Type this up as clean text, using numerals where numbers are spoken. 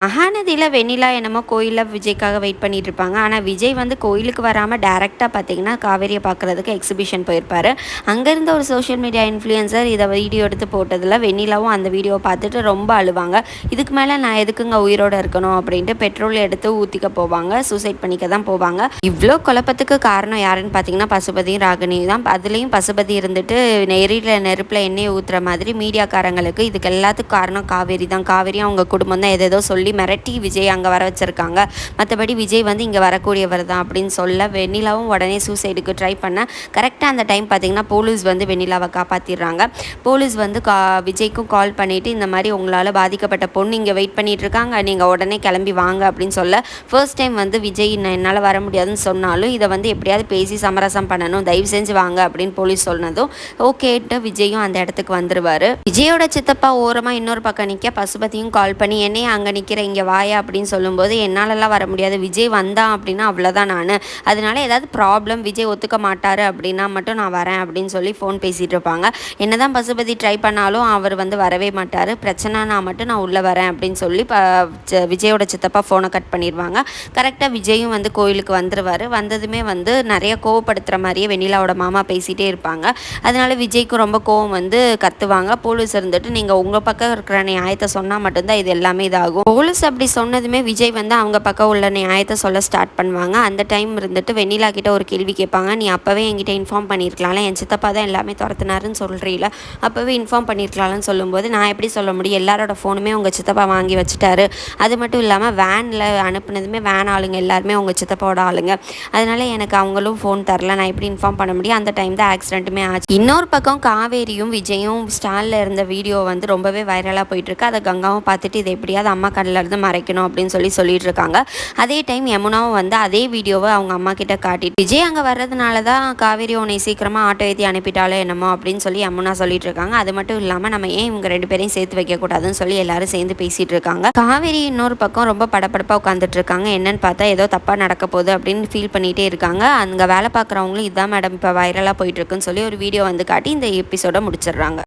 மகாநதியில வெண்ணிலா என்னமோ கோயில்ல விஜய்க்காக வெயிட் பண்ணிட்டு இருப்பாங்க. ஆனா, விஜய் வந்து கோயிலுக்கு வராம டைரக்ட்டா பார்த்தீங்கன்னா, காவேரிய பார்க்குறதுக்கு எக்ஸிபிஷன் போயிருப்பாரு. அங்க இருந்த ஒரு சோஷியல் மீடியா இன்ஃப்ளூயன்சர் இத வீடியோ எடுத்து போட்டதுல, வெண்ணிலாவும் அந்த வீடியோவ பார்த்துட்டு ரொம்ப அழுவாங்க. இதுக்கு மேல நான் எதுக்குங்க உயிரோட இருக்கணும் அப்படின்ட்டு பெட்ரோல் எடுத்து ஊத்திக்க போவாங்க. சூசைட் பண்ணிக்க தான் போவாங்க. இவ்ளோ குழப்பத்துக்கு காரணம் யாருன்னு பார்த்தீங்கன்னா, பசுபதியும் ராகினியும் தான். அதுலயும் பசுபதி இருந்துட்டு நெருப்புல எண்ணெய ஊத்துற மாதிரி மீடியாக்காரங்களுக்கு இதுக்கு எல்லாத்துக்கும் காரணம் காவேரி தான். காவேரியும் அவங்க குடும்பம் தான் ஏதேதோ சொல்லி மிரட்டி விஜய் அங்கே வர வச்சிருக்காங்க. மற்றபடி விஜய் வந்து இங்கே வரக்கூடியவர் தான் அப்படின்னு சொல்ல வெண்ணிலாவும் உடனே சூசைடுக்கு ட்ரை பண்ண கரெக்டாக அந்த டைம் பார்த்தீங்கன்னா போலீஸ் வந்து வெண்ணிலாவை காப்பாற்றிடுறாங்க. போலீஸ் வந்து விஜய்க்கும் கால் பண்ணிவிட்டு இந்த மாதிரி உங்களால் பாதிக்கப்பட்ட பொண்ணு இங்கே வெயிட் பண்ணிட்டு இருக்காங்க, நீங்கள் உடனே கிளம்பி வாங்க அப்படின்னு சொல்ல ஃபர்ஸ்ட் டைம் வந்து விஜய் என்னால் வர முடியாதுன்னு சொன்னாலும் இதை வந்து எப்படியாவது பேசி சமரசம் பண்ணணும், தயவு செஞ்சு வாங்க அப்படின்னு போலீஸ் சொன்னதும் ஓகேட்டு விஜயும் அந்த இடத்துக்கு வந்துருவார். விஜயோட சித்தப்பா ஓரமாக இன்னொரு பக்கம் நிற்க பசுபதியும் கால் பண்ணி என்னையே அங்கே நிற்கிற இங்கே வாயா அப்படின்னு சொல்லும்போது என்னாலலாம் வர முடியாது, விஜய் வந்தான் அப்படின்னா அவ்வளோதான் நான், அதனால ஏதாவது ப்ராப்ளம் விஜய் ஒத்துக்க மாட்டார் அப்படின்னா மட்டும் நான் வரேன் அப்படின்னு சொல்லி ஃபோன் பேசிகிட்டு இருப்பாங்க. என்னதான் பசுபதி ட்ரை பண்ணாலும் அவர் வந்து வரவே மாட்டார். பிரச்சனைனா மட்டும் நான் உள்ளே வரேன் அப்படின்னு சொல்லி விஜயோட சித்தப்பா ஃபோனை கட் பண்ணிடுவாங்க. கரெக்டாக விஜயும் வந்து கோயிலுக்கு வந்துடுவார். வந்ததுமே வந்து நிறைய கோவப்படுத்துகிற மாதிரியே வெண்ணிலாவோட மாமா பேசிகிட்டே இருப்பாங்க. அதனால விஜய்க்கும் ரொம்ப கோவம் வந்து கத்துவாங்க. போலீஸ் இருந்துட்டு நீங்கள் உங்கள் பக்கம் இருக்கிற நியாயத்தை சொன்னால் மட்டும்தான் இது எல்லாமே இதாகும். போலீஸ் அப்படி சொன்னதுமே விஜய் வந்து அவங்க பக்கம் உள்ள நியாயத்தை சொல்ல ஸ்டார்ட் பண்ணுவாங்க. அந்த டைம் இருந்துட்டு வெண்ணிலா கிட்ட ஒரு கேள்வி கேட்பாங்க. நீ அப்போவே என்கிட்ட இன்ஃபார்ம் பண்ணியிருக்கலாம்ல, என் சித்தப்பா தான் எல்லாமே துரத்துனாருன்னு சொல்கிறீல, அப்போவே இன்ஃபார்ம் பண்ணியிருக்கலாம்னு சொல்லும்போது நான் எப்படி சொல்ல முடியும், எல்லாரோட ஃபோனுமே உங்கள் சித்தப்பா வாங்கி வச்சுட்டாரு. அது மட்டும் இல்லாமல் வேனில் அனுப்புனதுமே வேன் ஆளுங்க எல்லாருமே உங்கள் சித்தப்பாவோட ஆளுங்க, அதனால எனக்கு அவங்களும் ஃபோன் தரல, நான் எப்படி இன்ஃபார்ம் பண்ண முடியும், அந்த டைம் தான் ஆக்சிடென்ட்டுமே ஆச்சு. இன்னொரு பக்கம் காவேரியும் விஜயும் ஸ்டாலில் இருந்த வீடியோ வந்து ரொம்பவே வைரலாக போயிட்டுருக்கு. அதை கங்காவும் பார்த்துட்டு இதை எப்படியாவது அம்மா கண்ணில் இருந்து மறைக்கணும் அப்படின்னு சொல்லிட்டு இருக்காங்க. அதே டைம் யமுனாவும் வந்து அதே வீடியோவை அவங்க அம்மா கிட்ட காட்டிட்டு விஜய் அங்கே வர்றதுனால தான் காவேரி உன்னை சீக்கிரமாக ஆட்டோ ஏற்றி அனுப்பிட்டாலோ என்னமோ அப்படின்னு சொல்லி யமுனா சொல்லிட்டு இருக்காங்க. அது மட்டும் இல்லாமல் நம்ம ஏன் இவங்க ரெண்டு பேரையும் சேர்த்து வைக்கக்கூடாதுன்னு சொல்லி எல்லாரும் சேர்ந்து பேசிட்டு இருக்காங்க. காவேரி இன்னொரு பக்கம் ரொம்ப படப்படப்பாக உட்காந்துட்டு இருக்காங்க. என்னன்னு பார்த்தா ஏதோ தப்பாக நடக்க போகுது அப்படின்னு ஃபீல் பண்ணிகிட்டே இருக்காங்க. அங்கே வேலை பார்க்குறவங்களும் இதான் மேடம் இப்போ வைரலாக போயிட்டு இருக்குன்னு சொல்லி ஒரு வீடியோ வந்து காட்டி இந்த எபிசோட முடிச்சிடுறாங்க.